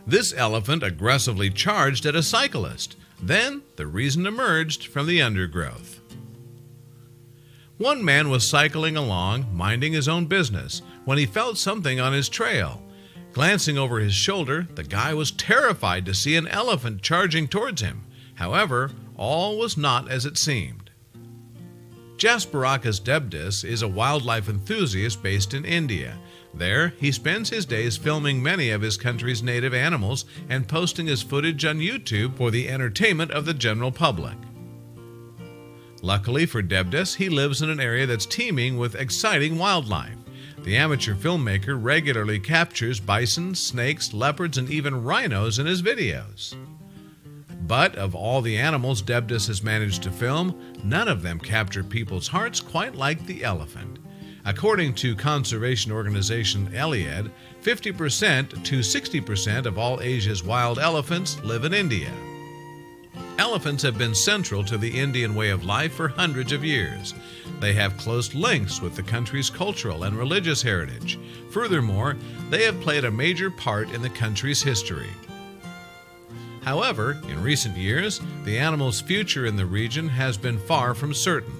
This elephant aggressively charged at a cyclist. Then the reason emerged from the undergrowth. One man was cycling along, minding his own business, when he felt something on his trail. Glancing over his shoulder, the guy was terrified to see an elephant charging towards him. However, all was not as it seemed. Jasperakas Debdis is a wildlife enthusiast based in India. There, he spends his days filming many of his country's native animals and posting his footage on YouTube for the entertainment of the general public. Luckily for Debdis, he lives in an area that's teeming with exciting wildlife. The amateur filmmaker regularly captures bison, snakes, leopards, and even rhinos in his videos. But of all the animals Debdis has managed to film, none of them capture people's hearts quite like the elephant. According to conservation organization Eliad, 50% to 60% of all Asia's wild elephants live in India. Elephants have been central to the Indian way of life for hundreds of years. They have close links with the country's cultural and religious heritage. Furthermore, they have played a major part in the country's history. However, in recent years, the animal's future in the region has been far from certain.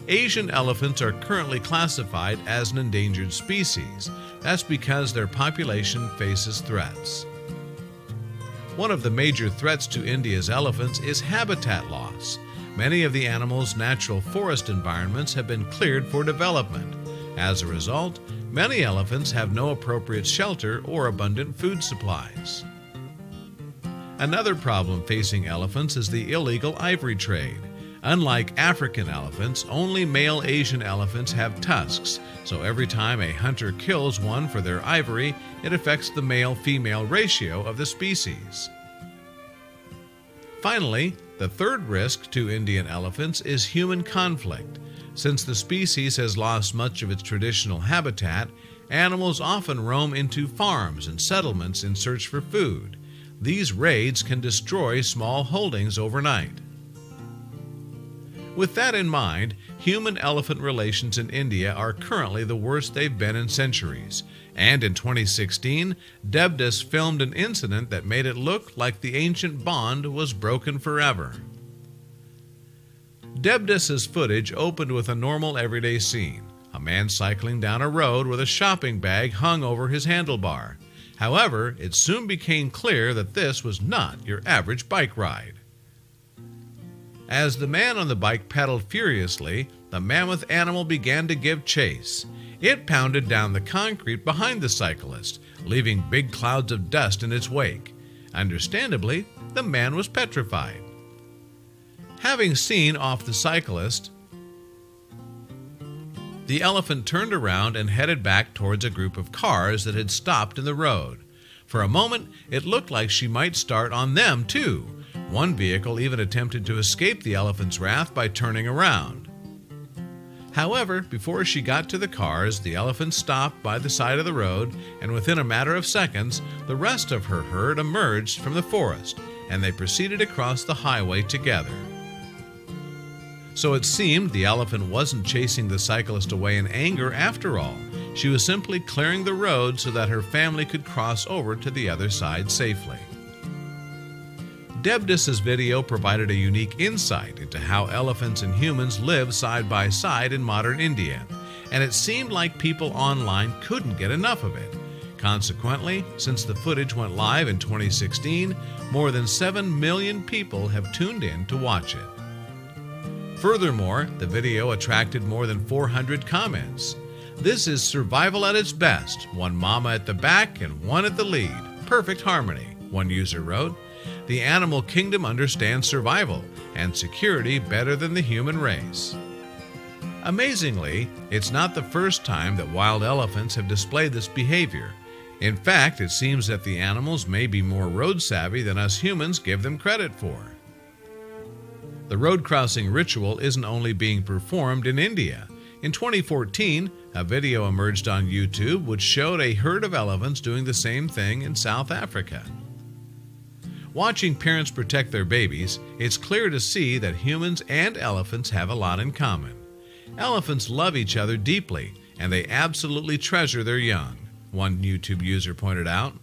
Asian elephants are currently classified as an endangered species. That's because their population faces threats. One of the major threats to India's elephants is habitat loss. Many of the animal's natural forest environments have been cleared for development. As a result, many elephants have no appropriate shelter or abundant food supplies. Another problem facing elephants is the illegal ivory trade. Unlike African elephants, only male Asian elephants have tusks, so every time a hunter kills one for their ivory, it affects the male-female ratio of the species. Finally, the third risk to Indian elephants is human conflict. Since the species has lost much of its traditional habitat, animals often roam into farms and settlements in search for food. These raids can destroy small holdings overnight. With that in mind, human-elephant relations in India are currently the worst they've been in centuries. And in 2016, Debdis filmed an incident that made it look like the ancient bond was broken forever. Debdis's footage opened with a normal everyday scene, a man cycling down a road with a shopping bag hung over his handlebar. However, it soon became clear that this was not your average bike ride. As the man on the bike pedaled furiously, the mammoth animal began to give chase. It pounded down the concrete behind the cyclist, leaving big clouds of dust in its wake. Understandably, the man was petrified. Having seen off the cyclist, the elephant turned around and headed back towards a group of cars that had stopped in the road. For a moment, it looked like she might start on them too. One vehicle even attempted to escape the elephant's wrath by turning around. However, before she got to the cars, the elephant stopped by the side of the road, and within a matter of seconds, the rest of her herd emerged from the forest, and they proceeded across the highway together. So it seemed the elephant wasn't chasing the cyclist away in anger after all. She was simply clearing the road so that her family could cross over to the other side safely. Debdis's video provided a unique insight into how elephants and humans live side by side in modern India, and it seemed like people online couldn't get enough of it. Consequently, since the footage went live in 2016, more than 7 million people have tuned in to watch it. Furthermore, the video attracted more than 400 comments. "This is survival at its best, one mama at the back and one at the lead. Perfect harmony," one user wrote. "The animal kingdom understands survival and security better than the human race." Amazingly, it's not the first time that wild elephants have displayed this behavior. In fact, it seems that the animals may be more road savvy than us humans give them credit for. The road crossing ritual isn't only being performed in India. In 2014, a video emerged on YouTube which showed a herd of elephants doing the same thing in South Africa. Watching parents protect their babies, it's clear to see that humans and elephants have a lot in common. Elephants love each other deeply, and they absolutely treasure their young, one YouTube user pointed out.